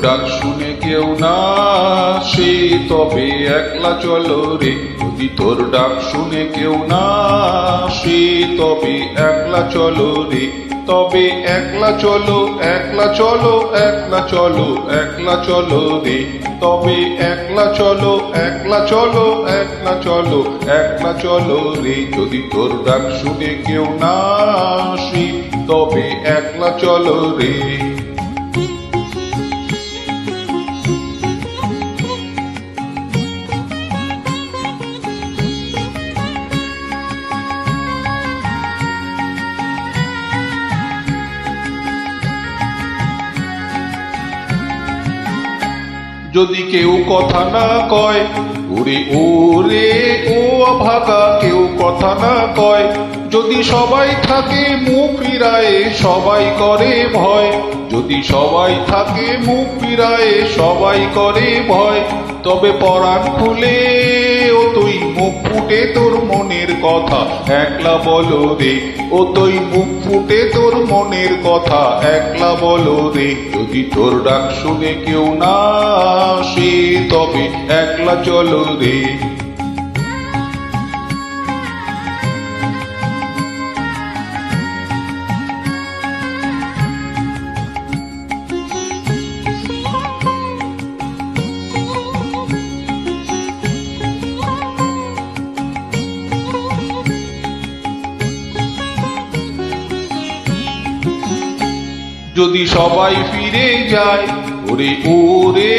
ডাক শুনে কেউ না আসে তবে একলা চলো রে। যদি তোর ডাক শুনে কেউ না আসে তবে একলা চলো রে। তবে একলা চলো, একলা চলো, একলা চলো, একলা চলো রে। তবে একলা চলো, একলা চলো, একলা চলো, একলা চলো রে। যদি তোর ডাক শুনে কেউ না আসে তবে একলা চলো রে। যদি কেউ কথা না কয় ওরে ওরে ও অভাগা, কেউ কথা না কয়। যদি সবাই থাকে মুখ ফিরায়ে সবাই করে ভয়। যদি সবাই থাকে মুখ ফিরায়ে সবাই করে ভয়। তবে পরাণ খুলে ও তুই মুখ ফুটে তোর মনের কথা একলা বলো রে। ও তুই মুখ ফুটে তোর মনের কথা একলা বলো রে। যদি তোর ডাক শুনে কেউ না আসে তবে একলা চলো রে। যদি সবাই ফিরে যায় ওরে ওরে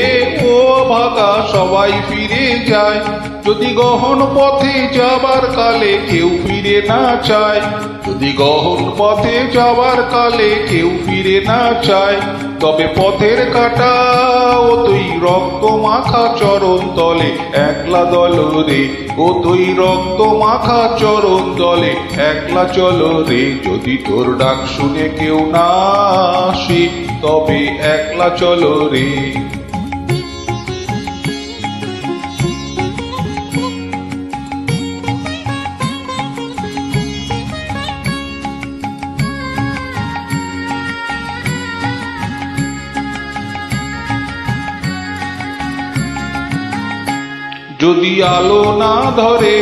ও ভাগা, সবাই ফিরে যায়। যদি গহন পথে যাবার কালে কেউ ফিরে না চায়। যদি গহন পথে যাবার কালে কেউ ফিরে না চায়। তবে পথের কাটা ও তুই রক্ত মাখা চরণ তলে একলা দল রে। ও তুই রক্ত মাখা চরণ তলে একলা চলো রে। যদি তোর ডাক শুনে কেউ না আসে তবে একলা চলো রে। যদি আলো না ধরে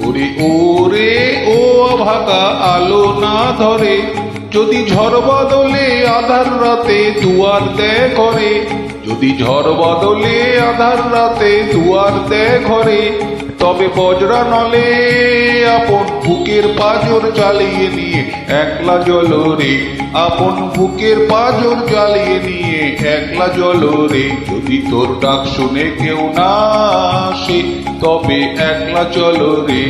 ওরে ওরে ও অভাগা, আলো না ধরে। যদি ঝড় বদলে আধার রাতে দুয়ার দেয় ঘরে। যদি ঝড় বদলে আধার রাতে দুয়ার দেয় ঘরে। তবে বজরা নলে আপন বুকের পাঁজর জ্বালিয়ে নিয়ে একলা চলো রে। আপন বুকের পাঁজর জ্বালিয়ে নিয়ে একলা চলো রে। যদি তোর ডাক শুনে কেউ না আসে তবে একলা চলো রে।